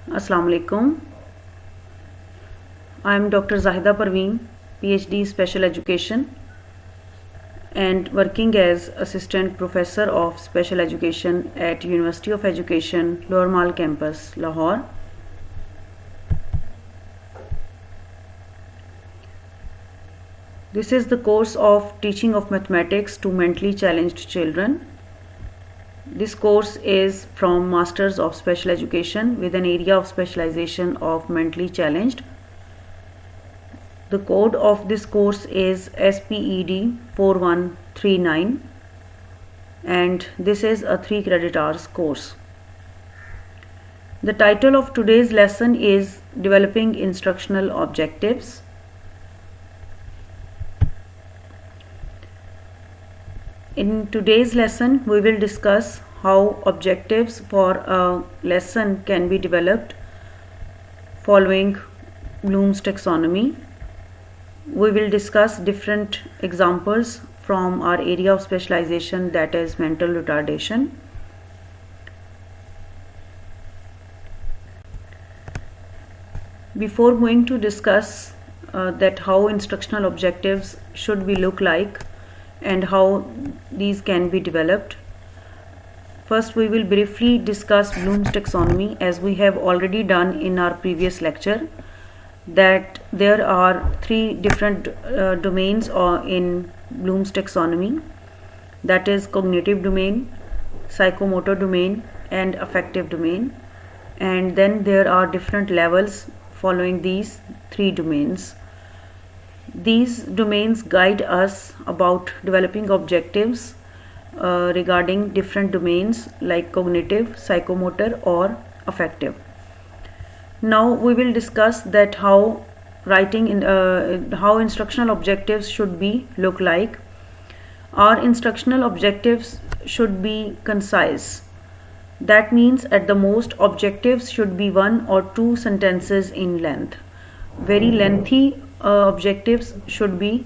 Assalamu alaikum. I am Dr. Zahida Parveen, PhD Special Education and working as Assistant Professor of Special Education at University of Education, Lower Mall Campus, Lahore. This is the course of Teaching of Mathematics to Mentally Challenged Children. This course is from Masters of Special Education with an area of specialization of mentally challenged. The code of this course is SPED 4139 and this is a 3 credit hours course. The title of today's lesson is Developing Instructional Objectives. In today's lesson, we will discuss how objectives for a lesson can be developed following Bloom's taxonomy. We will discuss different examples from our area of specialization, that is mental retardation. Before going to discuss that how instructional objectives should be look like and how these can be developed, first we will briefly discuss Bloom's taxonomy, as we have already done in our previous lecture, that there are 3 different domains in Bloom's taxonomy, that is cognitive domain, psychomotor domain and affective domain, and then there are different levels following these 3 domains. These domains guide us about developing objectives regarding different domains like cognitive, psychomotor or affective. Now we will discuss that how how instructional objectives should be look like. Our instructional objectives should be concise. That means at the most objectives should be 1 or 2 sentences in length. Very lengthy objectives should be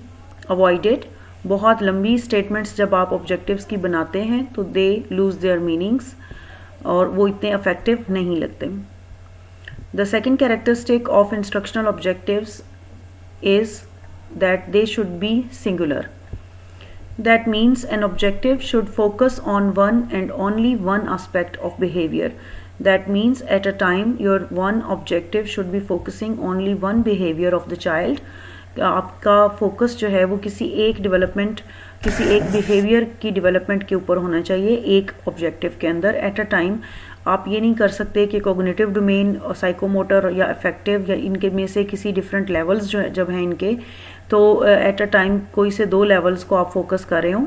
avoided. बहुत लंबी statements जब आप objectives की बनाते हैं तो they lose their meanings और वो इतने effective नहीं लगते. The second characteristic of instructional objectives is that they should be singular. That means an objective should focus on one and only one aspect of behavior. That means at a time your one objective should be focusing only one behavior of the child. आपका focus जो है वो किसी एक development, किसी एक behaviour की development के ऊपर होना चाहिए एक ऑब्जेक्टिव के अंदर एट अ टाइम. आप ये नहीं कर सकते कि कॉग्निटिव डोमेन और साइकोमोटर या अफेक्टिव या इनके में से किसी डिफरेंट लेवल्स जो जब हैं इनके, तो एट अ टाइम कोई से 2 लेवल्स को आप फोकस कर रहे हो,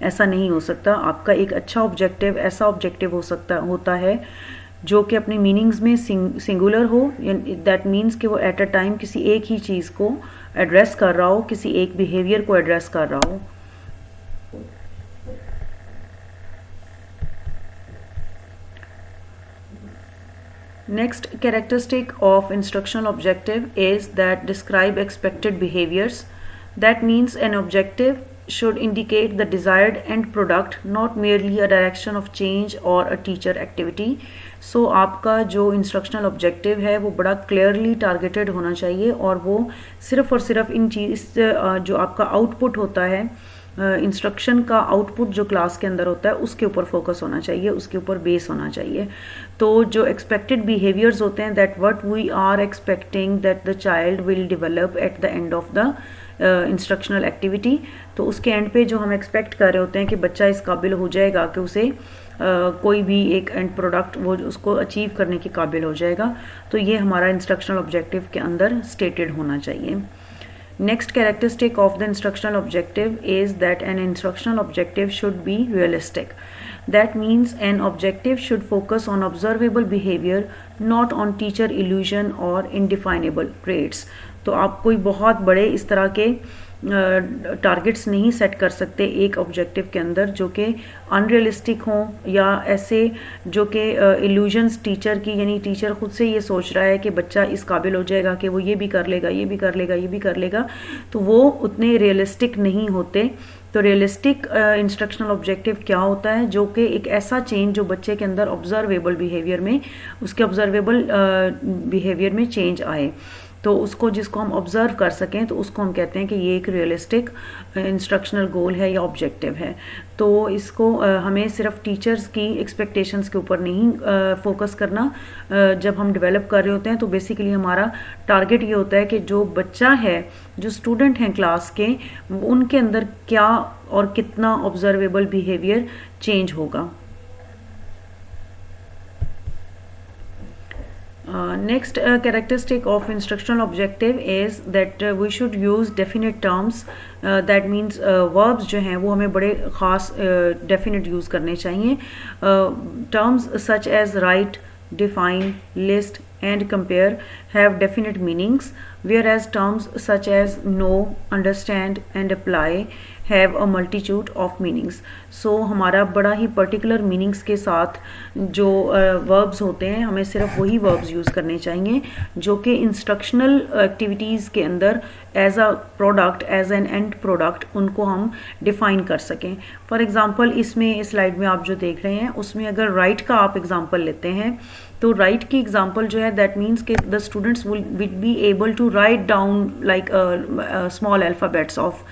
ऐसा नहीं हो सकता. आपका एक अच्छा ऑब्जेक्टिव ऐसा ऑब्जेक्टिव होता है जो कि अपनी मीनिंग्स में सिंगुलर हो. दैट मीन्स कि वो एट अ टाइम किसी एक ही चीज़ को एड्रेस कर रहा हो, किसी एक बिहेवियर को एड्रेस कर रहा हो. Next characteristic of instructional objective is that describe expected behaviors. That means an objective should indicate the desired end product, not merely a direction of change or a teacher activity. So आपका जो instructional objective है वो बड़ा clearly targeted होना चाहिए और वो सिर्फ और सिर्फ इन चीज़ जो आपका output होता है, इंस्ट्रक्शन का आउटपुट जो क्लास के अंदर होता है उसके ऊपर फोकस होना चाहिए, उसके ऊपर बेस होना चाहिए. तो जो एक्सपेक्टेड बिहेवियर्स होते हैं, that what we are expecting that the child will develop at the end of the instructional activity, तो उसके एंड पे जो हम एक्सपेक्ट कर रहे होते हैं कि बच्चा इस काबिल हो जाएगा कि उसे कोई भी एक एंड प्रोडक्ट वो उसको अचीव करने के काबिल हो जाएगा, तो ये हमारा इंस्ट्रक्शनल ऑब्जेक्टिव के अंदर स्टेटेड होना चाहिए. Next characteristic of the instructional objective is that an instructional objective should be realistic. That means an objective should focus on observable behavior, not on teacher illusion or indefinable traits. तो आप कोई बहुत बड़े इस तरह के टारगेट्स नहीं set कर सकते एक ऑब्जेक्टिव के अंदर जो कि अनरियलिस्टिक हों या ऐसे जो कि इल्यूजन्स टीचर की, यानी टीचर खुद से ये सोच रहा है कि बच्चा इस काबिल हो जाएगा कि वो ये भी कर लेगा, ये भी कर लेगा, ये भी कर लेगा, तो वो उतने रियलिस्टिक नहीं होते। तो रियलिस्टिक इंस्ट्रक्शनल ऑब्जेक्टिव क्या होता है, जो कि एक ऐसा चेंज जो बच्चे के अंदर ऑब्जर्वेबल बिहेवियर में, उसके ऑब्जर्वेबल बिहेवियर में चेंज आए, तो उसको जिसको हम ऑब्जर्व कर सकें, तो उसको हम कहते हैं कि ये एक रियलिस्टिक इंस्ट्रक्शनल गोल है या ऑब्जेक्टिव है। तो इसको हमें सिर्फ टीचर्स की एक्सपेक्टेशंस के ऊपर नहीं फोकस करना जब हम डेवलप कर रहे होते हैं। तो बेसिकली हमारा टारगेट ये होता है कि जो बच्चा है, जो स्टूडेंट हैं क्लास के, उनके अंदर क्या और कितना ऑब्जर्वेबल बिहेवियर चेंज होगा। Next characteristic of instructional objective is that we should use definite terms. That means verbs जो हैं वो हमें बड़े ख़ास definite use करने चाहिए. Terms such as write, define, list and compare have definite meanings, whereas terms such as know, understand and apply have a multitude of meanings. So हमारा बड़ा ही पर्टिकुलर मीनिंग्स के साथ जो वर्ब्स होते हैं, हमें सिर्फ वही वर्ब्स यूज़ करने चाहिए जो कि इंस्ट्रक्शनल एक्टिविटीज़ के अंदर as a product, as an end product उनको हम डिफ़ाइन कर सकें। फॉर एग्ज़ाम्पल इसमें इस स्लाइड में आप जो देख रहे हैं उसमें अगर राइट का आप एग्ज़ाम्पल लेते हैं, तो राइट की एग्जांपल जो है दैट मीन्स कि the students will be able to write down like small alphabets of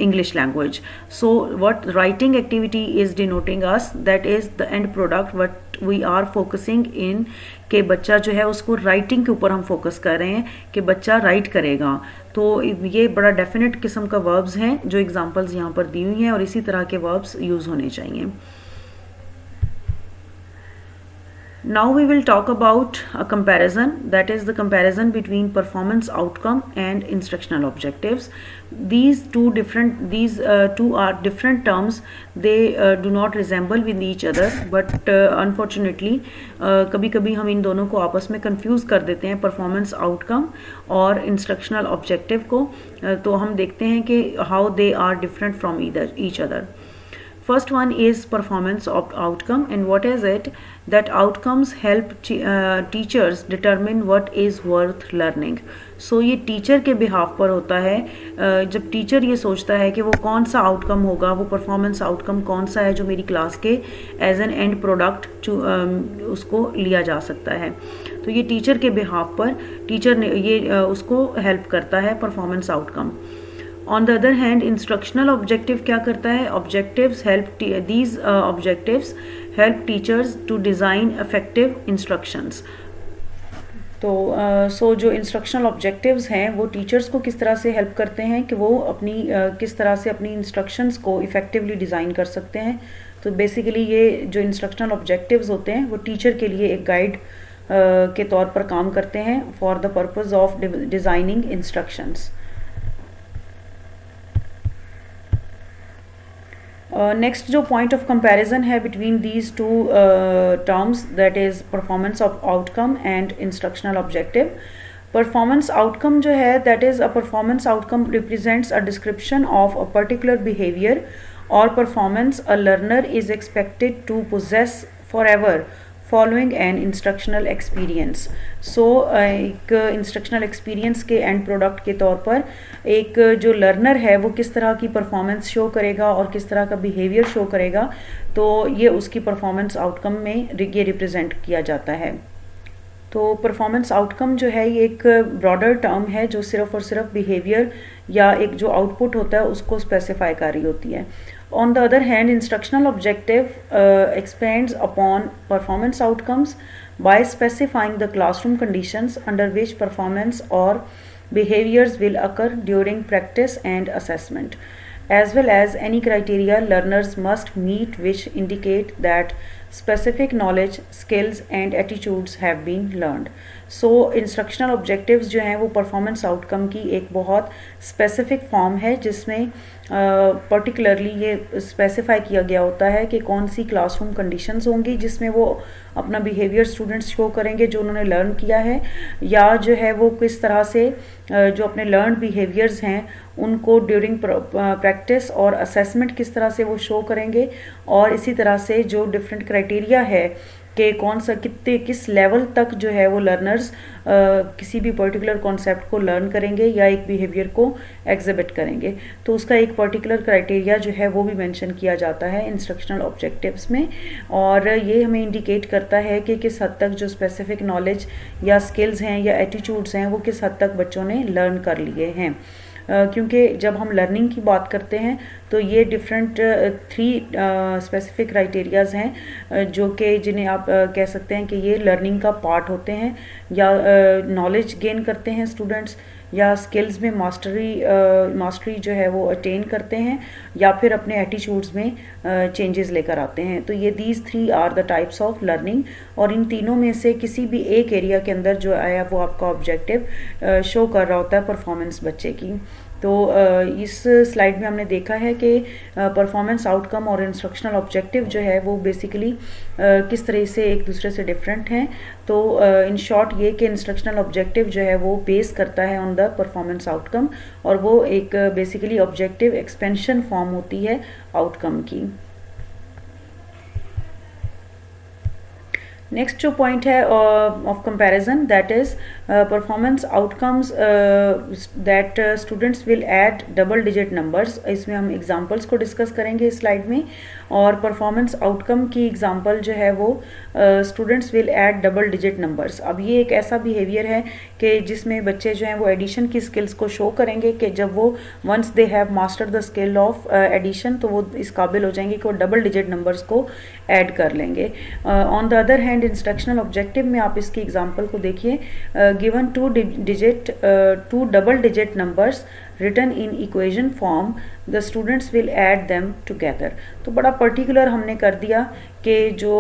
English language. So what writing activity is denoting us, that is the end product what we are focusing in, कि बच्चा जो है उसको writing के ऊपर हम focus कर रहे हैं कि बच्चा राइट करेगा। तो ये बड़ा डेफिनेट किस्म का वर्ब्स हैं जो एग्जांपल्स यहाँ पर दी हुई हैं और इसी तरह के वर्ब्स यूज़ होने चाहिए। Now we will talk about a comparison, that is the comparison between performance outcome and instructional objectives. These two are different terms. They do not resemble with each other, but unfortunately कभी-कभी हम इन दोनों को आपस में confuse कर देते हैं, performance outcome और instructional objective को। तो हम देखते हैं कि how they are different from each other. First one is performance of outcome, and what is it? That outcomes help teachers determine what is worth learning. So ये teacher के behalf पर होता है। जब टीचर ये सोचता है कि वो कौन सा आउटकम होगा, वो परफॉर्मेंस आउटकम कौन सा है जो मेरी क्लास के एज एन एंड प्रोडक्ट उसको लिया जा सकता है, तो ये टीचर के बिहाफ पर टीचर ने ये उसको हेल्प करता है performance outcome. On the other hand instructional objective क्या करता है? Objectives help teachers to design effective instructions. तो जो इंस्ट्रक्शनल ऑब्जेक्टिव्स हैं वो टीचर्स को किस तरह से हेल्प करते हैं कि वो अपनी किस तरह से अपनी इंस्ट्रक्शंस को इफ़ेक्टिवली डिज़ाइन कर सकते हैं। तो बेसिकली ये जो इंस्ट्रक्शनल ऑब्जेक्टिव्स होते हैं वो टीचर के लिए एक गाइड के तौर पर काम करते हैं for the purpose of designing instructions. Next जो पॉइंट ऑफ कंपैरिजन है between these two terms, that is performance of outcome and instructional objective. Performance outcome जो है that is a performance outcome represents a description of a particular behaviour और performance a learner is expected to possess for ever following an instructional experience. So एक instructional experience के end product के तौर पर एक जो लर्नर है वो किस तरह की परफॉर्मेंस शो करेगा और किस तरह का बिहेवियर शो करेगा, तो ये उसकी परफॉर्मेंस आउटकम में ये रिप्रेजेंट किया जाता है। तो परफॉर्मेंस आउटकम जो है ये एक ब्रॉडर टर्म है जो सिर्फ और सिर्फ बिहेवियर या एक जो आउटपुट होता है उसको स्पेसिफाई कर रही होती है। On the other hand, instructional objective expands upon performance outcomes by specifying the classroom conditions under which performance or behaviors will occur during practice and assessment, as well as any criteria learners must meet which indicate that specific knowledge, skills and attitudes have been learned. So instructional objectives जो हैं वो performance outcome की एक बहुत specific form है जिसमें particularly ये specify किया गया होता है कि कौन सी क्लासरूम कंडीशंस होंगी जिसमें वो अपना बिहेवियर स्टूडेंट्स शो करेंगे जो उन्होंने लर्न किया है, या जो है वो किस तरह से जो अपने लर्न बिहेवियर्स हैं उनको ड्यूरिंग प्रैक्टिस और असेसमेंट किस तरह से वो शो करेंगे, और इसी तरह से जो डिफरेंट क्राइटेरिया है कि कौन सा किस लेवल तक जो है वो लर्नर्स किसी भी पर्टिकुलर कॉन्सेप्ट को लर्न करेंगे या एक बिहेवियर को एग्जिबिट करेंगे, तो उसका एक पर्टिकुलर क्राइटेरिया जो है वो भी मेंशन किया जाता है इंस्ट्रक्शनल ऑब्जेक्टिव्स में। और ये हमें इंडिकेट करता है कि किस हद तक जो स्पेसिफिक नॉलेज या स्किल्स हैं या एटीट्यूड्स हैं वो किस हद तक बच्चों ने लर्न कर लिए हैं। क्योंकि जब हम लर्निंग की बात करते हैं तो ये डिफरेंट 3 स्पेसिफिक क्राइटेरियाज हैं जो कि जिन्हें आप कह सकते हैं कि ये लर्निंग का पार्ट होते हैं, या नॉलेज गेन करते हैं स्टूडेंट्स, या स्किल्स में मास्टरी जो है वो अटेन करते हैं, या फिर अपने एटीट्यूड्स में चेंजेस लेकर आते हैं। तो ये these 3 are the types of learning, और इन तीनों में से किसी भी एक एरिया के अंदर जो आया वो आपका ऑब्जेक्टिव शो कर रहा होता है परफॉर्मेंस बच्चे की। तो इस स्लाइड में हमने देखा है कि परफॉर्मेंस आउटकम और इंस्ट्रक्शनल ऑब्जेक्टिव जो है वो बेसिकली किस तरह से एक दूसरे से डिफरेंट हैं। तो इन शॉर्ट ये कि इंस्ट्रक्शनल ऑब्जेक्टिव जो है वो बेस करता है ऑन द परफॉर्मेंस आउटकम, और वो एक बेसिकली ऑब्जेक्टिव एक्सपेंशन फॉर्म होती है आउटकम की। नेक्स्ट जो पॉइंट है of comparison, that is performance outcomes that students will add double digit numbers. इसमें हम एग्जांपल्स को डिस्कस करेंगे इस स्लाइड में, और परफॉर्मेंस आउटकम की एग्जांपल जो है वो students will add double digit numbers. अब ये एक ऐसा बिहेवियर है कि जिसमें बच्चे जो हैं वो एडिशन की स्किल्स को शो करेंगे कि जब वो once they have mastered the skill of addition तो वो इस काबिल हो जाएंगे कि वो डबल डिजिट नंबर्स को ऐड कर लेंगे। On the other hand instructional objective में आप इसकी एग्जांपल को देखिए, given 2 double digit numbers written in equation form, the students will add them together। तो बड़ा पर्टिकुलर हमने कर दिया कि जो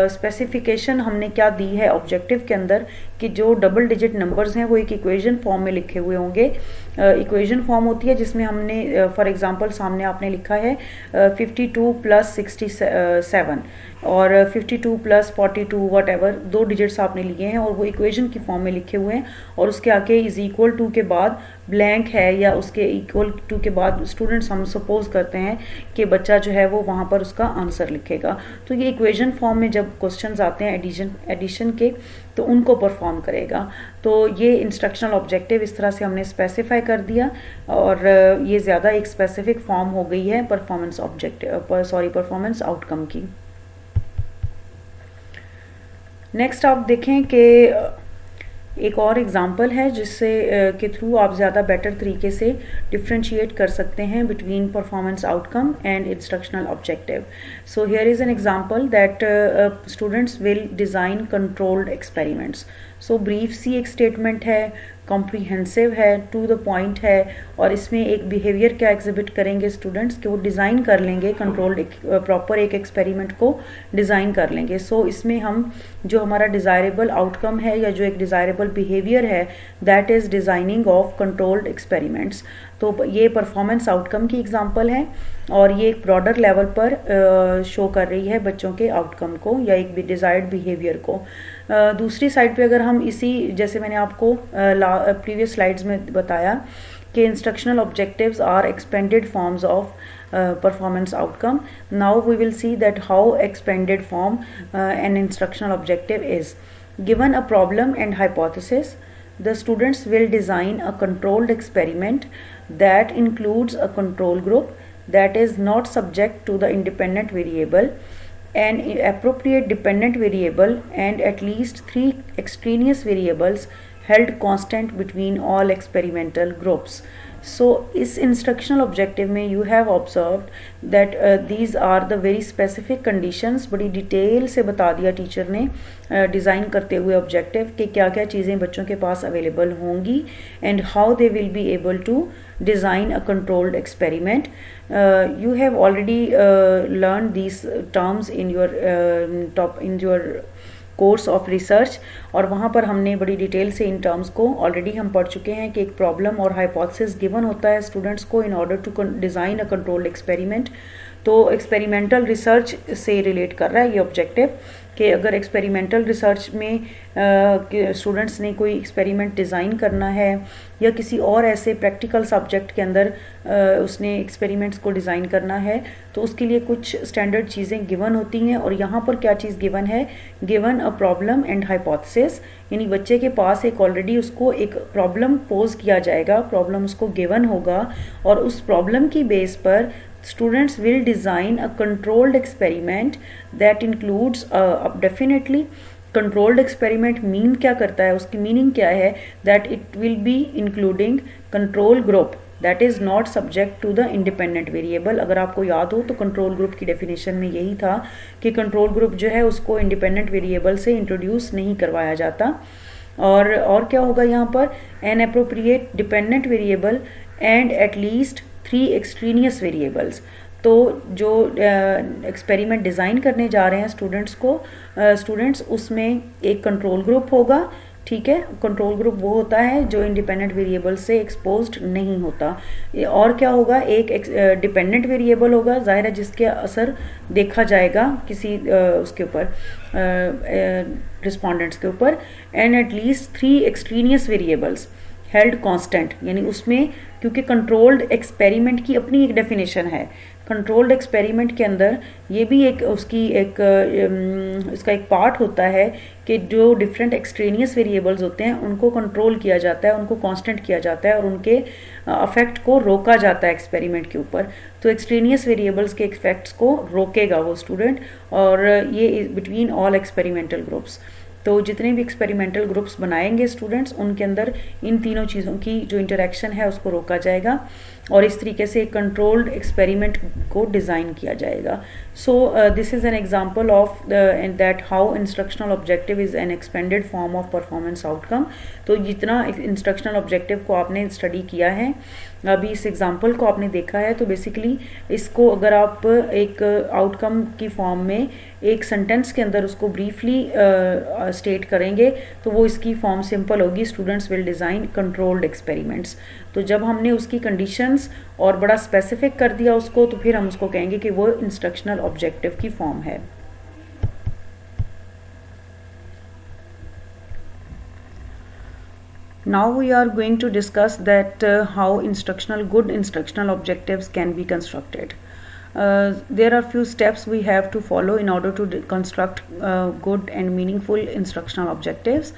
स्पेसिफिकेशन हमने क्या दी है ऑब्जेक्टिव के अंदर कि जो डबल डिजिट नंबर्स हैं वो एक इक्वेशन फॉर्म में लिखे हुए होंगे। इक्वेशन फॉर्म होती है जिसमें हमने फॉर एग्जांपल सामने आपने लिखा है 52 + 67 और 52 + 42 वट एवर 2 डिजिट्स आपने लिए हैं और वो इक्वेशन की फॉर्म में लिखे हुए हैं, और उसके आगे इज इक्वल टू के बाद ब्लैंक है या उसके इक्वल टू के बाद स्टूडेंट्स हम सपोज करते हैं कि बच्चा जो है वो वहाँ पर उसका आंसर लिखेगा। तो ये इक्वेशन फॉर्म में जब क्वेश्चंस आते हैं एडिशन के तो उनको परफॉर्म करेगा। तो ये इंस्ट्रक्शनल ऑब्जेक्टिव इस तरह से हमने स्पेसिफाई कर दिया, और ये ज़्यादा एक स्पेसिफिक फॉर्म हो गई है परफॉर्मेंस आउटकम की। नेक्स्ट आप देखें कि एक और एग्जांपल है जिससे के थ्रू आप ज़्यादा बेटर तरीके से डिफ्रेंशिएट कर सकते हैं between performance outcome and instructional objective. So here is an example that students will design controlled experiments. So briefly एक स्टेटमेंट है, कॉम्प्रीहेंसिव है, टू द पॉइंट है, और इसमें एक बिहेवियर क्या एग्जिबिट करेंगे स्टूडेंट्स कि वो डिज़ाइन कर लेंगे कंट्रोल्ड प्रॉपर एक एक्सपेरिमेंट को डिज़ाइन कर लेंगे। सो इसमें हम जो हमारा डिज़ायरेबल आउटकम है या जो एक डिज़ायरेबल बिहेवियर है that is designing of controlled experiments. तो ये परफॉर्मेंस आउटकम की एग्जांपल है और ये एक ब्रॉडर लेवल पर शो कर रही है बच्चों के आउटकम को या एक डिज़ायर्ड बिहेवियर को। दूसरी साइड पे अगर हम इसी जैसे मैंने आपको प्रीवियस स्लाइड्स में बताया कि instructional objectives are expanded forms of performance outcome. Now we will see that how expanded form an instructional objective is. Given a problem and hypothesis, the students will design a controlled experiment that includes a control group that is not subject to the independent variable, an appropriate dependent variable, and at least 3 extraneous variables held constant between all experimental groups. So इस instructional objective में you have observed that these are the very specific conditions. बड़ी detail से बता दिया teacher ने design करते हुए objective कि क्या क्या चीज़ें बच्चों के पास अवेलेबल होंगी and how they will be able to design a controlled experiment. You have already learned these terms in your course of research, और वहाँ पर हमने बड़ी डिटेल से इन टर्म्स को ऑलरेडी हम पढ़ चुके हैं कि एक प्रॉब्लम और हाइपोथेसिस गिवन होता है स्टूडेंट्स को in order to design a controlled experiment. तो एक्सपेरिमेंटल रिसर्च से रिलेट कर रहा है ये ऑब्जेक्टिव कि अगर एक्सपेरिमेंटल रिसर्च में स्टूडेंट्स ने कोई एक्सपेरिमेंट डिज़ाइन करना है या किसी और ऐसे प्रैक्टिकल सब्जेक्ट के अंदर उसने एक्सपेरिमेंट्स को डिज़ाइन करना है तो उसके लिए कुछ स्टैंडर्ड चीज़ें गिवन होती हैं। और यहाँ पर क्या चीज़ गिवन है, given a problem and hypothesis, यानी बच्चे के पास एक ऑलरेडी उसको एक प्रॉब्लम पोज किया जाएगा, प्रॉब्लम उसको गिवन होगा और उस प्रॉब्लम की बेस पर students will design a controlled experiment that includes definitely controlled experiment mean क्या करता है, उसकी मीनिंग क्या है, that it will be including control group that is not subject to the independent variable। अगर आपको याद हो तो कंट्रोल ग्रुप की डेफिनेशन में यही था कि कंट्रोल ग्रुप जो है उसको इंडिपेंडेंट वेरिएबल से इंट्रोड्यूस नहीं करवाया जाता। और क्या होगा यहाँ पर, an appropriate dependent variable and at least 3 extraneous variables. तो जो एक्सपेरिमेंट डिज़ाइन करने जा रहे हैं स्टूडेंट्स उसमें एक कंट्रोल ग्रुप होगा, ठीक है। कंट्रोल ग्रुप वो होता है जो इंडिपेंडेंट वेरिएबल से एक्सपोज्ड नहीं होता। और क्या होगा, एक डिपेंडेंट वेरिएबल होगा, जाहिर है जिसके असर देखा जाएगा किसी उसके ऊपर रिस्पोंडेंट्स के ऊपर, and at least 3 extraneous variables held constant, यानी उसमें क्योंकि कंट्रोल्ड एक्सपेरिमेंट की अपनी एक डेफिनेशन है, कंट्रोल्ड एक्सपेरिमेंट के अंदर ये भी एक उसकी एक इसका एक पार्ट होता है कि जो डिफरेंट एक्सट्रेनियस वेरिएबल्स होते हैं उनको कंट्रोल किया जाता है, उनको कांस्टेंट किया जाता है और उनके इफेक्ट को रोका जाता है एक्सपेरिमेंट के ऊपर। तो एक्सट्रेनियस वेरिएबल्स के इफेक्ट्स को रोकेगा वो स्टूडेंट, और ये बिटवीन ऑल एक्सपेरिमेंटल ग्रुप्स। तो जितने भी एक्सपेरिमेंटल ग्रुप्स बनाएंगे स्टूडेंट्स उनके अंदर इन तीनों चीज़ों की जो इंटरेक्शन है उसको रोका जाएगा और इस तरीके से एक कंट्रोल्ड एक्सपेरिमेंट को डिज़ाइन किया जाएगा। सो this is an example of that how instructional objective is an expanded form of performance outcome. तो जितना इंस्ट्रक्शनल ऑब्जेक्टिव को आपने स्टडी किया है, अभी इस एग्जांपल को आपने देखा है, तो बेसिकली इसको अगर आप एक आउटकम की फॉर्म में एक सेंटेंस के अंदर उसको ब्रीफली स्टेट करेंगे तो वो इसकी फॉर्म सिंपल होगी, students will design controlled experiments. तो जब हमने उसकी कंडीशंस और बड़ा स्पेसिफिक कर दिया उसको, तो फिर हम उसको कहेंगे कि वो इंस्ट्रक्शनल ऑब्जेक्टिव की फॉर्म है। Now we are going to discuss that how good instructional objectives can be constructed. There are few steps we have to follow in order to construct good and meaningful instructional objectives,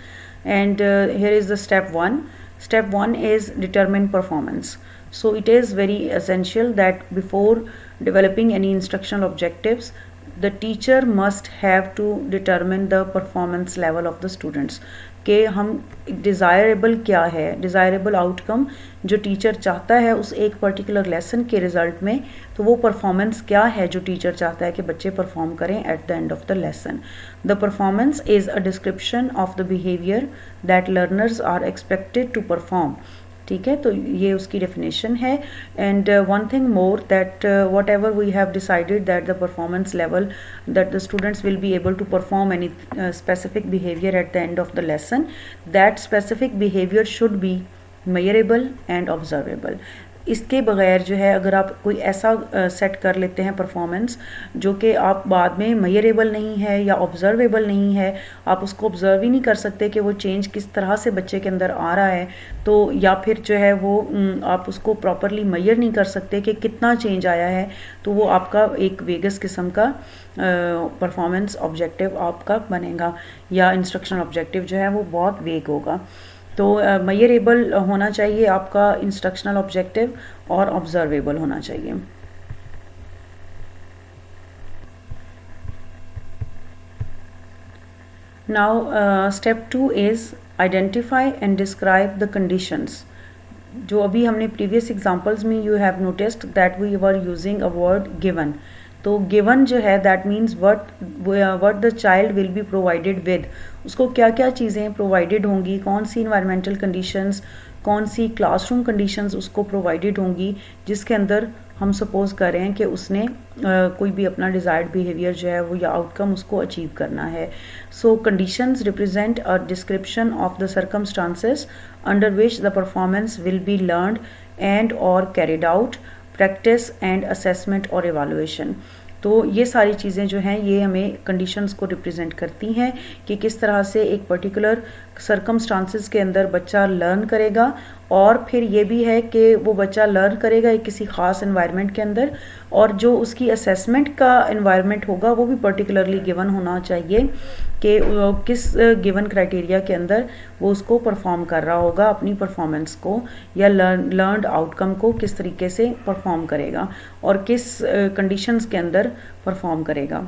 and here is the step 1. Step 1 is determine performance. So it is very essential that before developing any instructional objectives, the teacher must have to determine the performance level of the students. कि हम desirable क्या है, desirable outcome जो teacher चाहता है उस एक particular lesson के रिज़ल्ट में, तो वो परफॉर्मेंस क्या है जो टीचर चाहता है कि बच्चे परफॉर्म करें at the end of the lesson. The performance is a description of the behaviour that learners are expected to perform. ठीक है, तो ये उसकी डेफिनेशन है। And one thing more that whatever we have decided that the performance level that the students will be able to perform any specific behavior at the end of the lesson, that specific behavior should be measurable and observable. इसके बगैर जो है अगर आप कोई ऐसा set कर लेते हैं परफॉर्मेंस जो कि आप बाद में मेजरेबल नहीं है या ऑब्जर्वेबल नहीं है, आप उसको ऑब्जर्व ही नहीं कर सकते कि वो चेंज किस तरह से बच्चे के अंदर आ रहा है, तो या फिर जो है वो आप उसको प्रॉपरली मेजर नहीं कर सकते कि कितना चेंज आया है, तो वो आपका एक वेगस किस्म का परफॉर्मेंस ऑब्जेक्टिव आपका बनेगा, या इंस्ट्रक्शनल ऑब्जेक्टिव जो है वो बहुत वेग होगा। तो मेजरेबल होना चाहिए आपका इंस्ट्रक्शनल ऑब्जेक्टिव और ऑब्जर्वेबल होना चाहिए। Now step 2 is identify and describe the conditions. जो अभी हमने प्रीवियस एग्जांपल्स में you have noticed that we were using a word given. तो गिवन जो है that means what the child will be provided with, उसको क्या क्या चीज़ें प्रोवाइडेड होंगी, कौन सी इन्वायरमेंटल कंडीशंस, कौन सी क्लासरूम कंडीशंस उसको प्रोवाइडेड होंगी जिसके अंदर हम सपोज कर रहे हैं कि उसने कोई भी अपना डिज़ायर्ड बिहेवियर जो है वो या आउटकम उसको अचीव करना है। So conditions represent a description of the circumstances under which the performance will be learned and और carried out, practice and assessment और एवालुएशन। तो ये सारी चीज़ें जो हैं ये हमें कंडीशंस को रिप्रेजेंट करती हैं कि किस तरह से एक पर्टिकुलर सर्कमस्टांसिस के अंदर बच्चा लर्न करेगा, और फिर ये भी है कि वो बच्चा लर्न करेगा एक किसी ख़ास एनवायरनमेंट के अंदर, और जो उसकी असेसमेंट का एनवायरनमेंट होगा वो भी पर्टिकुलरली गिवन होना चाहिए कि किस गिवन क्राइटेरिया के अंदर वो उसको परफॉर्म कर रहा होगा, अपनी परफॉर्मेंस को या लर्नड आउटकम को किस तरीके से परफॉर्म करेगा और किस कंडीशंस के अंदर परफॉर्म करेगा।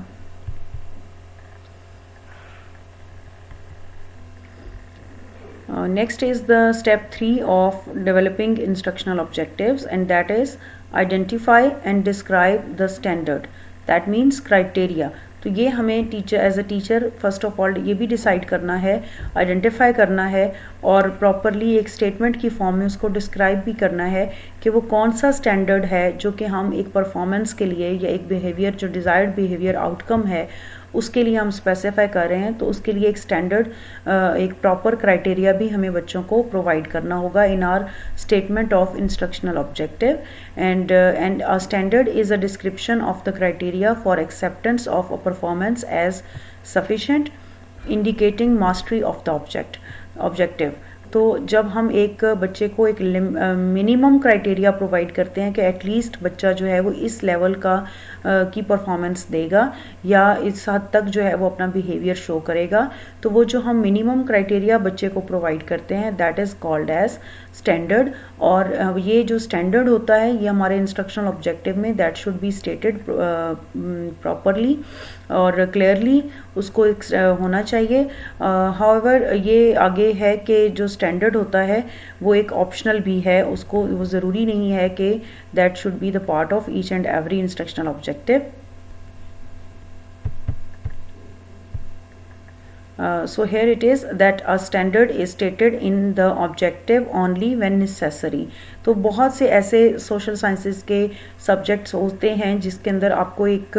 Next is the step 3 of developing instructional objectives, and that is identify and describe the standard, that means criteria। तो ये हमें teacher as a teacher first of all ये भी डिसाइड करना है, आइडेंटिफाई करना है और प्रॉपरली एक स्टेटमेंट की फॉर्म में उसको डिस्क्राइब भी करना है कि वो कौन सा स्टैंडर्ड है जो कि हम एक परफॉर्मेंस के लिए या एक बिहेवियर जो डिज़ायर्ड बिहेवियर आउटकम है उसके लिए हम स्पेसिफाई कर रहे हैं। तो उसके लिए एक स्टैंडर्ड एक प्रॉपर क्राइटेरिया भी हमें बच्चों को प्रोवाइड करना होगा in our statement of instructional objective. And a standard is a description of the criteria for acceptance of a performance as sufficient indicating mastery of the objective. तो जब हम एक बच्चे को एक मिनिमम क्राइटेरिया प्रोवाइड करते हैं कि एटलीस्ट बच्चा जो है वो इस लेवल का की परफॉर्मेंस देगा या इस हद तक जो है वो अपना बिहेवियर शो करेगा, तो वो जो हम मिनिमम क्राइटेरिया बच्चे को प्रोवाइड करते हैं that is called as standard. और ये जो स्टैंडर्ड होता है ये हमारे इंस्ट्रक्शनल ऑब्जेक्टिव में that should be stated properly और क्लियरली उसको होना चाहिए। हाउएवर ये आगे है कि जो स्टैंडर्ड होता है वो एक ऑप्शनल भी है, उसको वो ज़रूरी नहीं है कि that should be the part of each and every instructional objective. So here it is that a standard is stated in the objective only when necessary। तो बहुत से ऐसे सोशल साइंसेस के सब्जेक्ट्स होते हैं जिसके अंदर आपको एक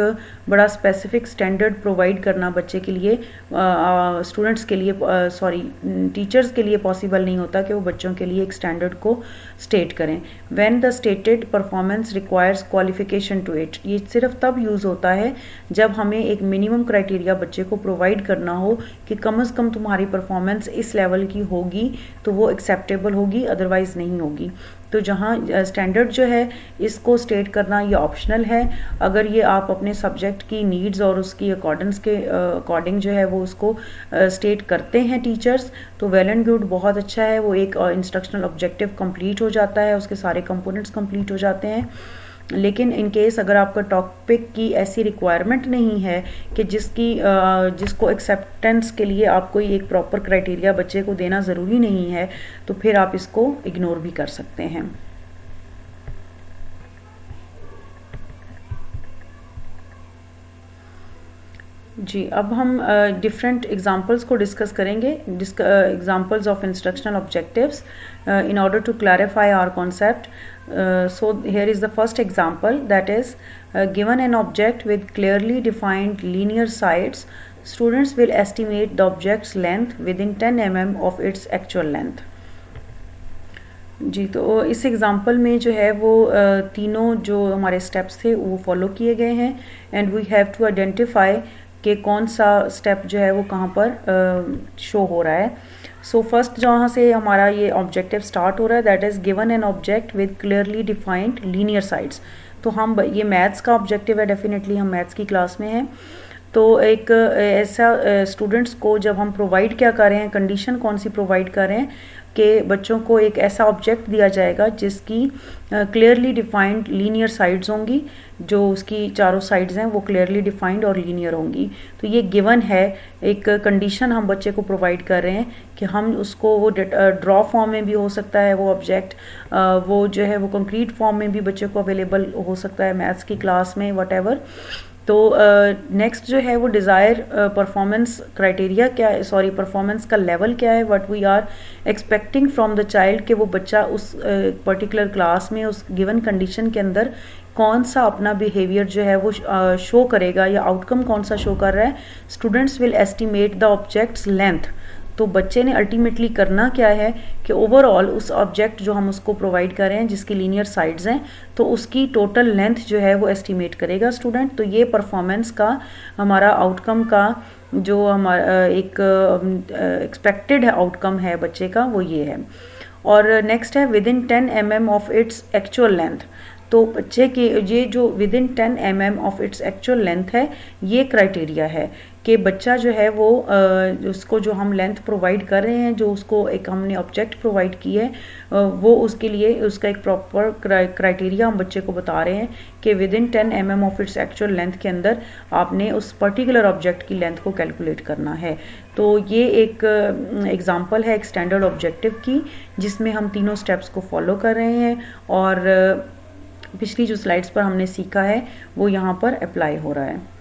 बड़ा स्पेसिफिक स्टैंडर्ड प्रोवाइड करना बच्चे के लिए स्टूडेंट्स के लिए टीचर्स के लिए पॉसिबल नहीं होता कि वो बच्चों के लिए एक स्टैंडर्ड को स्टेट करें। When the stated performance requires qualification to it, ये सिर्फ तब यूज़ होता है जब हमें एक मिनिमम क्राइटेरिया बच्चे को प्रोवाइड करना हो कि कम से कम तुम्हारी परफॉर्मेंस इस लेवल की होगी तो वो एक्सेप्टेबल होगी, अदरवाइज़ नहीं होगी। तो जहाँ स्टैंडर्ड जो है इसको स्टेट करना ये ऑप्शनल है। अगर ये आप अपने सब्जेक्ट की नीड्स और उसकी अकॉर्डिंग जो है वो उसको स्टेट करते हैं टीचर्स तो वेल एंड गुड, बहुत अच्छा है। वो एक इंस्ट्रक्शनल ऑब्जेक्टिव कंप्लीट हो जाता है, उसके सारे कंपोनेंट्स कंप्लीट हो जाते हैं। लेकिन इन केस अगर आपका टॉपिक की ऐसी रिक्वायरमेंट नहीं है कि जिसको एक्सेप्टेंस के लिए आपको एक प्रॉपर क्राइटेरिया बच्चे को देना ज़रूरी नहीं है, तो फिर आप इसको इग्नोर भी कर सकते हैं। जी, अब हम डिफरेंट एग्जांपल्स को डिस्कस करेंगे, examples of instructional objectives in order to clarify our concept. So here is the first example, that is given an object with clearly defined linear sides, students will estimate the object's length within 10 mm of its actual length। जी, तो इस example में जो है वो तीनों जो हमारे steps थे वो फॉलो किए गए हैं and we have to identify कि कौन सा स्टेप जो है वो कहाँ पर शो हो रहा है। सो फर्स्ट जहाँ से हमारा ये ऑब्जेक्टिव स्टार्ट हो रहा है that is given an object with clearly defined linear sides. तो हम ये मैथ्स का ऑब्जेक्टिव है, डेफिनेटली हम मैथ्स की क्लास में हैं। तो एक ऐसा स्टूडेंट्स को जब हम प्रोवाइड क्या कर रहे हैं, कंडीशन कौन सी प्रोवाइड कर रहे हैं कि बच्चों को एक ऐसा ऑब्जेक्ट दिया जाएगा जिसकी क्लियरली डिफाइंड लीनियर साइड्स होंगी, जो उसकी चारों साइड्स हैं वो क्लियरली डिफाइंड और लीनियर होंगी। तो ये गिवन है, एक कंडीशन हम बच्चे को प्रोवाइड कर रहे हैं कि हम उसको वो ड्रॉ फॉर्म में भी हो सकता है वो ऑब्जेक्ट, वो जो है वो कंक्रीट फॉर्म में भी बच्चे को अवेलेबल हो सकता है मैथ्स की क्लास में, व्हाटएवर। तो नेक्स्ट जो है वो डिज़ायर परफॉर्मेंस क्राइटेरिया क्या है, सॉरी परफॉर्मेंस का लेवल क्या है, what we are expecting from the child कि वो बच्चा उस पर्टिकुलर क्लास में उस गिवन कंडीशन के अंदर कौन सा अपना बिहेवियर जो है वो शो करेगा या आउटकम कौन सा शो कर रहा है। Students will estimate the objects length, तो बच्चे ने अल्टीमेटली करना क्या है कि ओवरऑल उस ऑब्जेक्ट जो हम उसको प्रोवाइड कर रहे हैं जिसकी लीनियर साइड्स हैं, तो उसकी टोटल लेंथ जो है वो एस्टिमेट करेगा स्टूडेंट। तो ये परफॉर्मेंस का हमारा आउटकम का जो हमारा एक एक्सपेक्टेड आउटकम है बच्चे का, वो ये है। और नेक्स्ट है with in 10 mm of its actual length. तो बच्चे के ये जो with in 10 mm of its actual length है, ये क्राइटेरिया है कि बच्चा जो है वो उसको जो हम लेंथ प्रोवाइड कर रहे हैं, जो उसको एक हमने ऑब्जेक्ट प्रोवाइड की है, वो उसके लिए उसका एक प्रॉपर क्राइटेरिया हम बच्चे को बता रहे हैं कि with in 10 mm of its actual length के अंदर आपने उस पर्टिकुलर ऑब्जेक्ट की लेंथ को कैलकुलेट करना है। तो ये एक एग्जांपल है एक स्टैंडर्ड ऑब्जेक्टिव की, जिसमें हम तीनों स्टेप्स को फॉलो कर रहे हैं और पिछली जो स्लाइड्स पर हमने सीखा है वो यहाँ पर अप्लाई हो रहा है।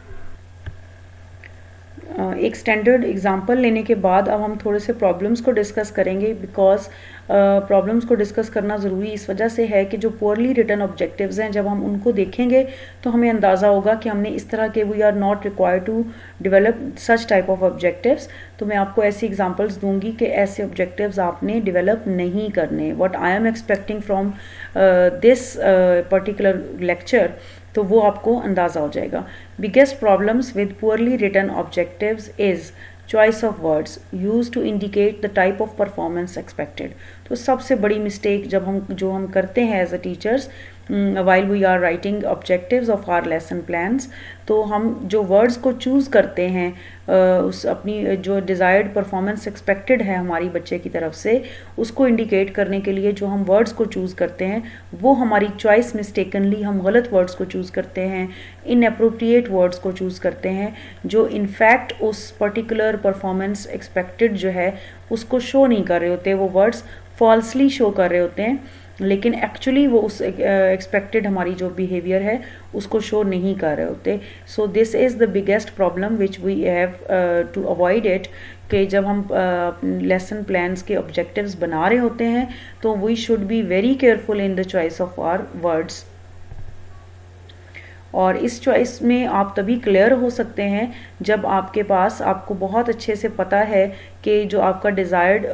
एक स्टैंडर्ड एग्जांपल लेने के बाद अब हम थोड़े से प्रॉब्लम्स को डिस्कस करेंगे, बिकॉज प्रॉब्लम्स को डिस्कस करना ज़रूरी इस वजह से है कि जो पुअरली रिटन ऑब्जेक्टिव्स हैं, जब हम उनको देखेंगे तो हमें अंदाज़ा होगा कि हमने इस तरह के we are not required to develop such type of objectives. तो मैं आपको ऐसी एग्जांपल्स दूंगी कि ऐसे ऑब्जेक्टिव्स आपने डेवलप नहीं करने। What I am expecting from this particular lecture, तो वो आपको अंदाज़ा हो जाएगा। Biggest problems with poorly written objectives is choice of words use to indicate the type of performance expected. तो सबसे बड़ी मिस्टेक जो हम करते हैं as a teachers while we are writing objectives of our lesson plans, तो हम जो वर्ड्स को चूज़ करते हैं उस अपनी जो डिज़ायर्ड परफॉर्मेंस एक्सपेक्टेड है हमारी बच्चे की तरफ से, उसको इंडिकेट करने के लिए जो हम वर्ड्स को चूज़ करते हैं वो हमारी चॉइस मिस्टेकनली हम गलत वर्ड्स को चूज़ करते हैं, इनअप्रोप्रिएट वर्ड्स को चूज़ करते हैं, जो इनफैक्ट उस पर्टिकुलर परफॉर्मेंस एक्सपेक्टेड जो है उसको शो नहीं कर रहे होते, वो वर्ड्स फॉल्सली शो कर रहे होते हैं, लेकिन एक्चुअली वो उस एक्सपेक्टेड हमारी जो बिहेवियर है उसको शो नहीं कर रहे होते। So this is the biggest problem which we have to avoid it, कि जब हम लेसन प्लान्स के ऑब्जेक्टिव्स बना रहे होते हैं तो we should be very careful in the choice of our words. और इस चॉइस में आप तभी क्लियर हो सकते हैं जब आपके पास आपको बहुत अच्छे से पता है कि जो आपका डिज़ायर्ड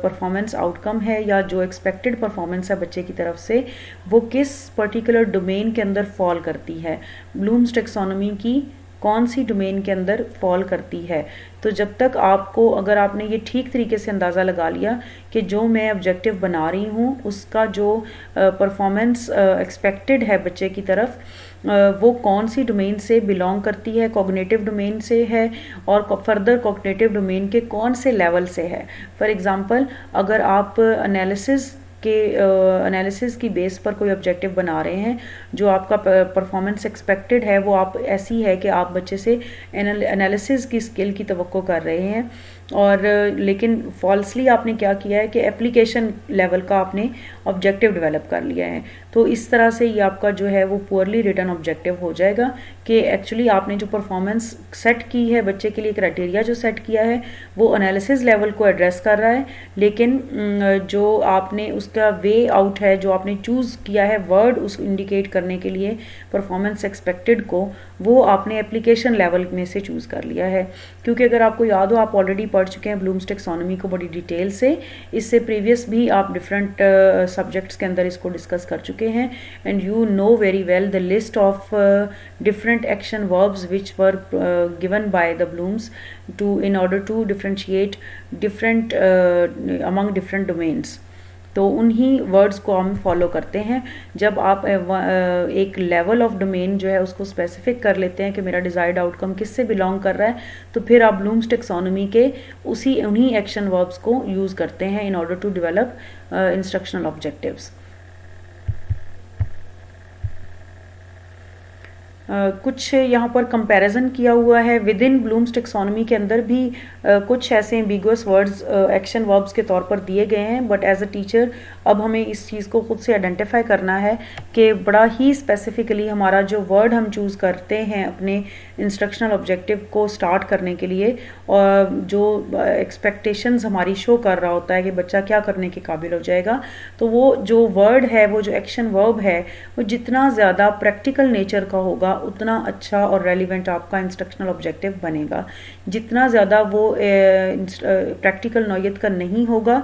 परफॉर्मेंस आउटकम है या जो एक्सपेक्टेड परफॉर्मेंस है बच्चे की तरफ से, वो किस पर्टिकुलर डोमेन के अंदर फॉल करती है, ब्लूम्स टेक्सोनोमी की कौन सी डोमेन के अंदर फॉल करती है। तो जब तक आपको, अगर आपने ये ठीक तरीके से अंदाज़ा लगा लिया कि जो मैं ऑब्जेक्टिव बना रही हूँ उसका जो परफॉर्मेंस एक्सपेक्टेड है बच्चे की तरफ, वो कौन सी डोमेन से बिलोंग करती है, कॉग्निटिव डोमेन से है और फर्दर कॉग्निटिव डोमेन के कौन से लेवल से है। फॉर एग्जांपल, अगर आप एनालिसिस की बेस पर कोई ऑब्जेक्टिव बना रहे हैं, जो आपका परफॉर्मेंस एक्सपेक्टेड है वो आप ऐसी है कि आप बच्चे से एनालिसिस की स्किल की तवक्को कर रहे हैं, और लेकिन फॉल्सली आपने क्या किया है कि एप्लीकेशन लेवल का आपने ऑब्जेक्टिव डेवलप कर लिया है। तो इस तरह से ये आपका जो है वो पुअरली रिटन ऑब्जेक्टिव हो जाएगा कि एक्चुअली आपने जो परफॉर्मेंस सेट की है बच्चे के लिए, क्राइटेरिया जो सेट किया है वो एनालिसिस लेवल को एड्रेस कर रहा है, लेकिन जो आपने उसका वे आउट है, जो आपने चूज़ किया है वर्ड उस इंडिकेट करने के लिए परफॉर्मेंस एक्सपेक्टेड को, वो आपने एप्लीकेशन लेवल में से चूज़ कर लिया है। क्योंकि अगर आपको याद हो, आप ऑलरेडी पढ़ चुके हैं ब्लूम्स टेक्सोनोमी को बड़ी डिटेल से, इससे प्रीवियस भी आप डिफरेंट सब्जेक्ट्स के अंदर इसको डिस्कस कर चुके हैं, and you know very well the list of different action verbs which were given by the Blooms in order to differentiate different among different domains। तो उन्हीं वर्ड्स को हम फॉलो करते हैं। जब आप एक लेवल ऑफ डोमेन जो है उसको स्पेसिफिक कर लेते हैं कि मेरा डिज़ायर्ड आउटकम किस से बिलोंग कर रहा है, तो फिर आप ब्लूम्स टेक्सोनोमी के उन्हीं एक्शन वर्ब्स को यूज़ करते हैं in order to develop instructional objectives. कुछ यहाँ पर कंपैरिजन किया हुआ है विद इन ब्लूम्स टेक्सोनोमी के अंदर भी कुछ ऐसे एम्बिगुअस वर्ड्स एक्शन वर्ब्स के तौर पर दिए गए हैं, बट एज अ टीचर अब हमें इस चीज़ को खुद से आइडेंटिफाई करना है कि बड़ा ही स्पेसिफिकली हमारा जो वर्ड हम चूज़ करते हैं अपने इंस्ट्रक्शनल ऑब्जेक्टिव को स्टार्ट करने के लिए, और जो एक्सपेक्टेशंस हमारी शो कर रहा होता है कि बच्चा क्या करने के काबिल हो जाएगा, तो वो जो वर्ड है, वो जो एक्शन वर्ब है, वो जितना ज़्यादा प्रैक्टिकल नेचर का होगा उतना अच्छा और रेलिवेंट आपका इंस्ट्रक्शनल ऑब्जेक्टिव बनेगा। जितना ज़्यादा वो प्रैक्टिकल नौयत का नहीं होगा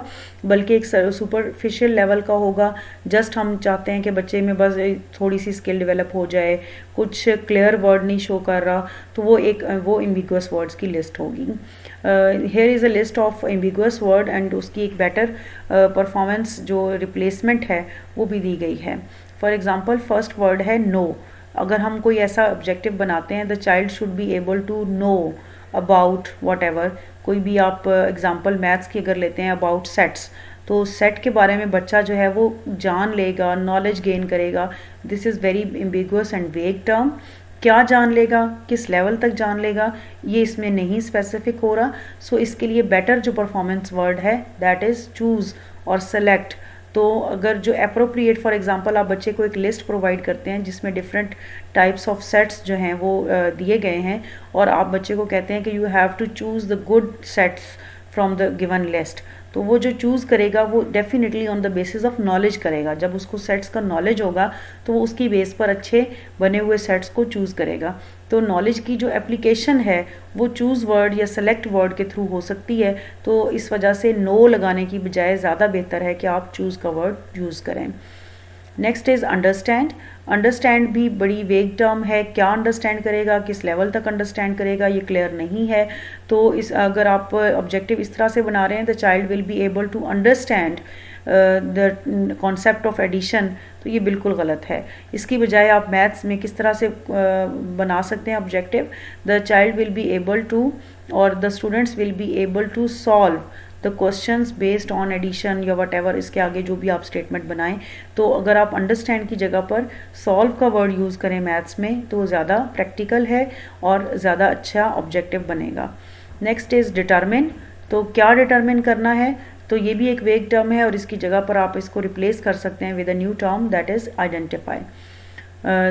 बल्कि एक सुपरफिशियल लेवल का होगा, जस्ट हम चाहते हैं कि बच्चे में बस थोड़ी सी स्किल डेवलप हो जाए, कुछ क्लियर वर्ड नहीं शो कर रहा, तो वो एम्बिगुअस वर्ड्स की लिस्ट होगी। Here is a list of ambiguous word and उसकी एक बेटर परफॉर्मेंस जो रिप्लेसमेंट है वो भी दी गई है। फॉर एग्जाम्पल फर्स्ट वर्ड है नो। अगर हम कोई ऐसा ऑब्जेक्टिव बनाते हैं, the child should be able to know about whatever, कोई भी आप एग्जाम्पल मैथ्स की अगर लेते हैं अबाउट सेट्स, तो सेट के बारे में बच्चा जो है वो जान लेगा, नॉलेज गेन करेगा। This is very ambiguous and वेग टर्म। क्या जान लेगा, किस लेवल तक जान लेगा, ये इसमें नहीं स्पेसिफिक हो रहा। सो इसके लिए बेटर जो परफॉर्मेंस वर्ड है दैट इज़ चूज़ और सेलेक्ट। तो अगर जो अप्रोप्रिएट, फॉर एग्जांपल आप बच्चे को एक लिस्ट प्रोवाइड करते हैं जिसमें डिफरेंट टाइप्स ऑफ सेट्स जो हैं वो दिए गए हैं, और आप बच्चे को कहते हैं कि you have to choose the good sets from the given list, तो वो जो चूज़ करेगा वो definitely on the basis of knowledge करेगा। जब उसको सेट्स का नॉलेज होगा तो वो उसकी बेस पर अच्छे बने हुए सेट्स को चूज़ करेगा। तो नॉलेज की जो एप्लीकेशन है वो चूज़ वर्ड या सेलेक्ट वर्ड के थ्रू हो सकती है। तो इस वजह से नो लगाने की बजाय ज़्यादा बेहतर है कि आप चूज़ का वर्ड यूज़ करें। Next is understand. अंडरस्टैंड भी बड़ी वेग टर्म है, क्या अंडरस्टैंड करेगा, किस लेवल तक अंडरस्टैंड करेगा, ये क्लियर नहीं है। तो इस अगर आप ऑब्जेक्टिव इस तरह से बना रहे हैं, the child will be able to understand the concept of addition, तो ये बिल्कुल गलत है। इसकी बजाय आप मैथ्स में किस तरह से बना सकते हैं objective, the child will be able to और the students will be able to solve the questions based on addition या वट एवर, इसके आगे जो भी आप स्टेटमेंट बनाएं। तो अगर आप अंडरस्टैंड की जगह पर सॉल्व का वर्ड यूज़ करें मैथ्स में तो ज़्यादा प्रैक्टिकल है और ज़्यादा अच्छा ऑब्जेक्टिव बनेगा। Next is determine. तो क्या डिटरमिन करना है, तो ये भी एक वेग टर्म है और इसकी जगह पर आप इसको रिप्लेस कर सकते हैं with a new term that is identify.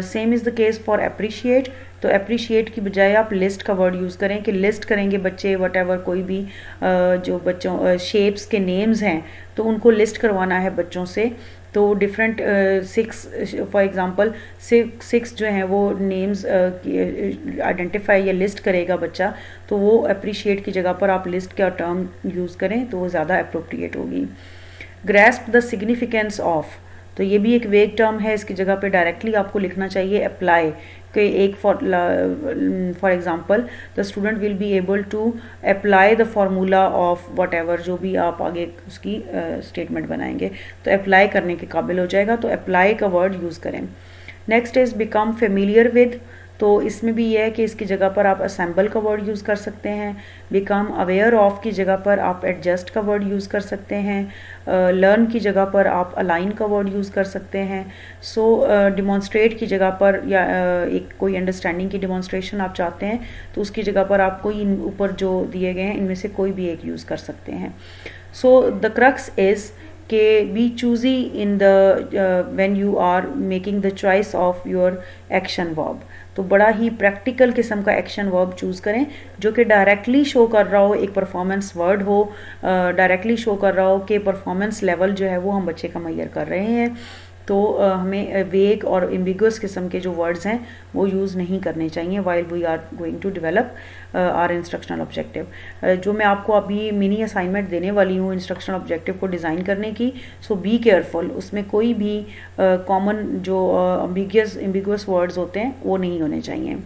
Same is the case for appreciate. तो अप्रिशिएट की बजाय आप लिस्ट का वर्ड यूज़ करें कि लिस्ट करेंगे बच्चे वट एवर, कोई भी जो बच्चों शेप्स के नेम्स हैं तो उनको लिस्ट करवाना है बच्चों से। तो डिफरेंट 6 फॉर एग्जांपल 6 जो हैं वो नेम्स आइडेंटिफाई या लिस्ट करेगा बच्चा, तो वो अप्रिशिएट की जगह पर आप लिस्ट का टर्म यूज़ करें तो वो ज़्यादा अप्रोप्रिएट होगी। ग्रैस्प द सिग्निफिकेंस ऑफ, तो ये भी एक वेग टर्म है, इसकी जगह पे डायरेक्टली आपको लिखना चाहिए अप्लाई कि एक for example the student will be able to apply the formula of whatever, जो भी आप आगे उसकी स्टेटमेंट बनाएंगे तो अप्लाई करने के काबिल हो जाएगा, तो अप्लाई का वर्ड यूज़ करें। Next is become familiar with. तो इसमें भी यह है कि इसकी जगह पर आप असेंबल का वर्ड यूज़ कर सकते हैं। बिकम अवेयर ऑफ की जगह पर आप एडजस्ट का वर्ड यूज़ कर सकते हैं। लर्न की जगह पर आप अलाइन का वर्ड यूज़ कर सकते हैं। सो डिमॉन्स्ट्रेट की जगह पर या एक कोई अंडरस्टैंडिंग की डिमॉन्स्ट्रेशन आप चाहते हैं तो उसकी जगह पर आप कोई ऊपर जो दिए गए हैं इनमें से कोई भी एक यूज़ कर सकते हैं। सो द क्रक्स इज़ के be choosy in the when you are making the choice of your action verb. तो बड़ा ही प्रैक्टिकल किस्म का एक्शन वर्ब चूज़ करें जो कि डायरेक्टली शो कर रहा हो, एक परफॉर्मेंस वर्ड हो, डायरेक्टली शो कर रहा हो कि परफॉर्मेंस लेवल जो है वो हम बच्चे का मैयर कर रहे हैं। तो हमें वेग और एम्बिगुअस किस्म के जो वर्ड्स हैं वो यूज़ नहीं करने चाहिए while we are going to develop our instructional objective. जो मैं आपको अभी मिनी असाइनमेंट देने वाली हूँ इंस्ट्रक्शनल ऑब्जेक्टिव को डिज़ाइन करने की, सो बी केयरफुल, उसमें कोई भी कॉमन जो एम्बिगुअस वर्ड्स होते हैं वो नहीं होने चाहिए।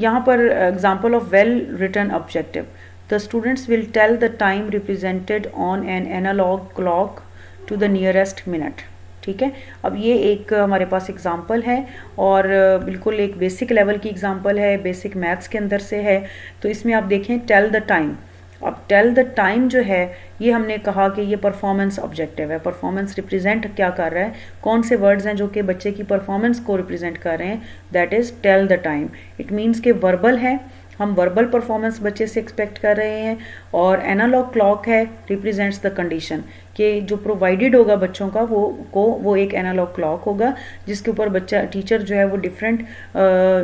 यहाँ पर example of well written objective, the students will tell the time represented on an analog clock to the nearest minute। ठीक है, अब ये एक हमारे पास एग्जाम्पल है और बिल्कुल एक बेसिक लेवल की एग्जाम्पल है, बेसिक मैथ्स के अंदर से है। तो इसमें आप देखें टेल द टाइम। अब टेल द टाइम जो है ये हमने कहा कि ये परफॉर्मेंस ऑब्जेक्टिव है। परफॉर्मेंस रिप्रेजेंट क्या कर रहा है, कौन से वर्ड्स हैं जो कि बच्चे की परफॉर्मेंस को रिप्रेजेंट कर रहे हैं, that is tell the time. It means के वर्बल है, हम वर्बल परफॉर्मेंस बच्चे से एक्सपेक्ट कर रहे हैं, और एनालॉग क्लॉक है रिप्रेजेंट्स द कंडीशन कि जो प्रोवाइडेड होगा बच्चों का वो एक एनालॉग क्लॉक होगा जिसके ऊपर बच्चा टीचर जो है वो डिफरेंट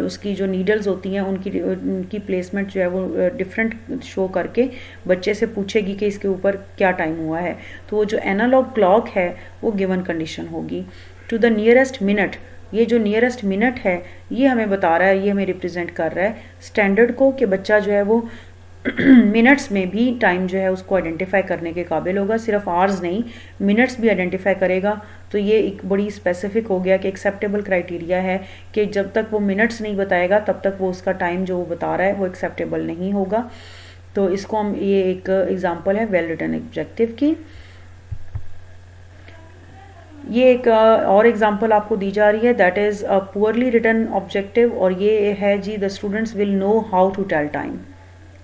उसकी जो नीडल्स होती हैं उनकी प्लेसमेंट जो है वो डिफरेंट शो करके बच्चे से पूछेगी कि इसके ऊपर क्या टाइम हुआ है। तो वो जो एनालॉग क्लॉक है वो गिवन कंडीशन होगी। To the nearest minute. ये जो नियरेस्ट मिनट है ये हमें बता रहा है, ये हमें रिप्रेजेंट कर रहा है स्टैंडर्ड को, कि बच्चा जो है वो मिनट्स में भी टाइम जो है उसको आइडेंटिफाई करने के काबिल होगा, सिर्फ आवर्स नहीं मिनट्स भी आइडेंटिफाई करेगा। तो ये एक बड़ी स्पेसिफिक हो गया कि एक्सेप्टेबल क्राइटेरिया है कि जब तक वो मिनट्स नहीं बताएगा तब तक वो उसका टाइम जो वो बता रहा है वो एक्सेप्टेबल नहीं होगा। तो इसको हम, ये एक एग्जांपल है वेल रिटन ऑब्जेक्टिव की। ये एक और एग्जांपल आपको दी जा रही है, that is a poorly written objective, और ये है जी the students will know how to tell time.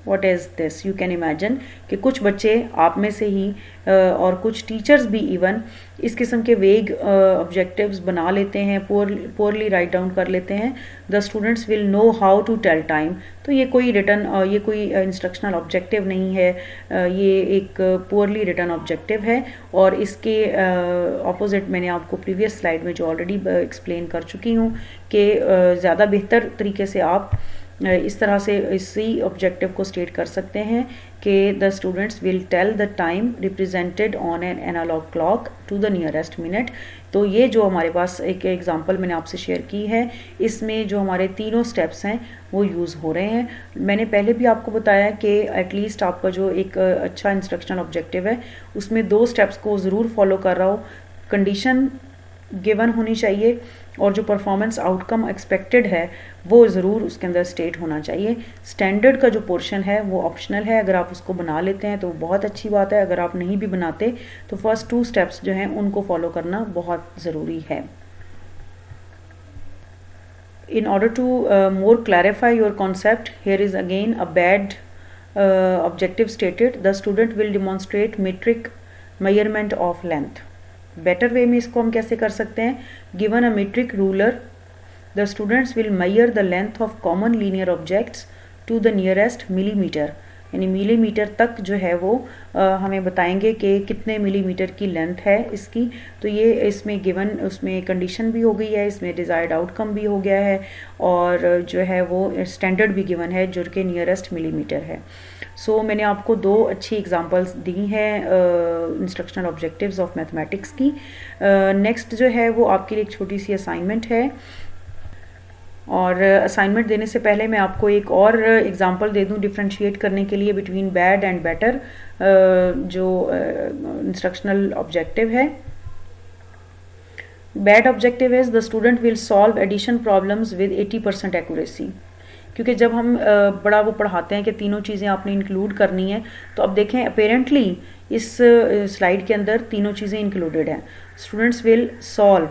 What is this? You can imagine कि कुछ बच्चे आप में से ही और कुछ टीचर्स भी इवन इस किस्म के वेग ऑब्जेक्टिव्स बना लेते हैं, पुअरली राइट डाउन कर लेते हैं, the students will know how to tell time. तो ये कोई रिटन ये कोई इंस्ट्रक्शनल ऑब्जेक्टिव नहीं है, ये एक पुअरली रिटन ऑब्जेक्टिव है। और इसके ऑपोजिट मैंने आपको प्रीवियस स्लाइड में जो ऑलरेडी एक्सप्लेन कर चुकी हूँ कि ज़्यादा बेहतर तरीके से आप इस तरह से इसी ऑब्जेक्टिव को स्टेट कर सकते हैं कि the students will tell the time represented on an analog clock to the nearest minute. तो ये जो हमारे पास एक एग्जांपल मैंने आपसे शेयर की है, इसमें जो हमारे तीनों स्टेप्स हैं वो यूज़ हो रहे हैं। मैंने पहले भी आपको बताया कि एटलीस्ट आपका जो एक अच्छा इंस्ट्रक्शनल ऑब्जेक्टिव है उसमें 2 स्टेप्स को ज़रूर फॉलो कर रहा हो। कंडीशन गिवन होनी चाहिए और जो परफॉर्मेंस आउटकम एक्सपेक्टेड है वो ज़रूर उसके अंदर स्टेट होना चाहिए। स्टैंडर्ड का जो पोर्शन है वो ऑप्शनल है, अगर आप उसको बना लेते हैं तो बहुत अच्छी बात है, अगर आप नहीं भी बनाते तो फर्स्ट 2 स्टेप्स जो हैं उनको फॉलो करना बहुत ज़रूरी है। In order to more clarify your concept, here is again a bad objective stated, the student will demonstrate metric measurement of length। Better way में इसको हम कैसे कर सकते हैं? Given a metric ruler the students will measure the length of common linear objects to the nearest millimetre, यानी millimetre तक जो है वो हमें बताएंगे कि कितने मिलीमीटर की लेंथ है इसकी। तो ये इसमें गिवन, उसमें कंडीशन भी हो गई है, इसमें डिज़ायर्ड आउटकम भी हो गया है, और जो है वो स्टैंडर्ड भी गिवन है जो कि नियरेस्ट मिलीमीटर है। सो मैंने आपको 2 अच्छी एग्जांपल्स दी हैं इंस्ट्रक्शनल ऑब्जेक्टिव्स ऑफ मैथमेटिक्स की। नेक्स्ट जो है वो आपके लिए एक छोटी सी असाइनमेंट है, और असाइनमेंट देने से पहले मैं आपको एक और एग्जांपल दे दूं डिफ्रेंशिएट करने के लिए बिटवीन बैड एंड बेटर जो इंस्ट्रक्शनल ऑब्जेक्टिव है। Bad objective is the student will solve addition problems with 80% accuracy. क्योंकि जब हम बड़ा वो पढ़ाते हैं कि तीनों चीज़ें आपने इंक्लूड करनी है, तो अब देखें अपेरेंटली इस स्लाइड के अंदर तीनों चीज़ें इंक्लूडेड हैं। स्टूडेंट्स विल सॉल्व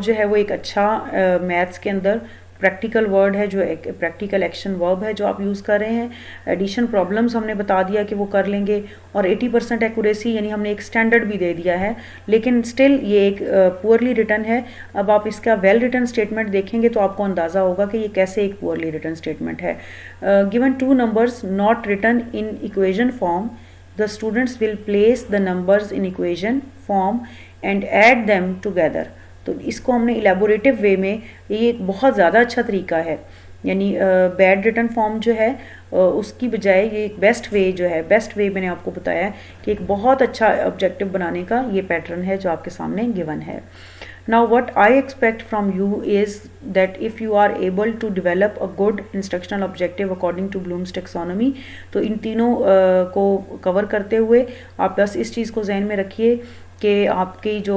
जो है वो एक अच्छा मैथ्स के अंदर प्रैक्टिकल वर्ड है, जो एक प्रैक्टिकल एक्शन वर्ब है जो आप यूज़ कर रहे हैं। एडिशन प्रॉब्लम्स हमने बता दिया कि वो कर लेंगे, और 80% एक्यूरेसी यानी हमने एक स्टैंडर्ड भी दे दिया है, लेकिन स्टिल ये एक पुअरली रिटन है। अब आप इसका वेल रिटन स्टेटमेंट देखेंगे तो आपको अंदाज़ा होगा कि ये कैसे एक पुअरली रिटन स्टेटमेंट है। Given 2 numbers not written in equation form, the students will place the numbers in equation form and add them together. तो इसको हमने इलेबोरेटिव वे में, ये एक बहुत ज़्यादा अच्छा तरीका है, यानी बैड रिटन फॉर्म जो है उसकी बजाय ये एक बेस्ट वे जो है, बेस्ट वे मैंने आपको बताया कि एक बहुत अच्छा ऑब्जेक्टिव बनाने का ये पैटर्न है जो आपके सामने गिवन है। Now what I expect from you is that if you are able to develop a good instructional objective according to Bloom's taxonomy, तो इन तीनों को कवर करते हुए आप बस इस चीज़ को जहन में रखिए कि आपकी जो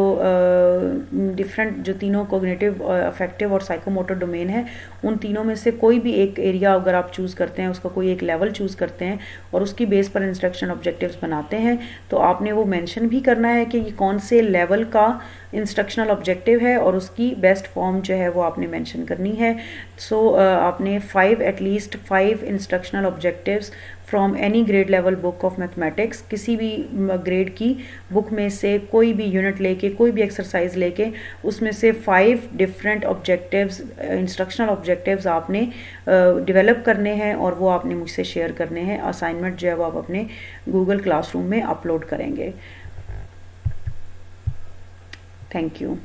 डिफरेंट जो तीनों कोग्निटिव, अफेक्टिव और साइकोमोटर डोमेन है, उन तीनों में से कोई भी एक एरिया अगर आप चूज़ करते हैं, उसका कोई एक लेवल चूज़ करते हैं और उसकी बेस पर इंस्ट्रक्शन ऑब्जेक्टिव्स बनाते हैं, तो आपने वो मेंशन भी करना है कि ये कौन से लेवल का इंस्ट्रक्शनल ऑब्जेक्टिव है और उसकी बेस्ट फॉर्म जो है वो आपने मेंशन करनी है। सो आपने 5 at least 5 instructional objectives from any grade level book of mathematics, किसी भी ग्रेड की बुक में से कोई भी यूनिट लेके, कोई भी एक्सरसाइज लेके उसमें से 5 डिफरेंट ऑब्जेक्टिव्स, इंस्ट्रक्शनल ऑब्जेक्टिव्स आपने डेवलप करने हैं और वो आपने मुझसे शेयर करने हैं। असाइनमेंट जो है वो आप अपने गूगल क्लासरूम में अपलोड करेंगे। Thank you.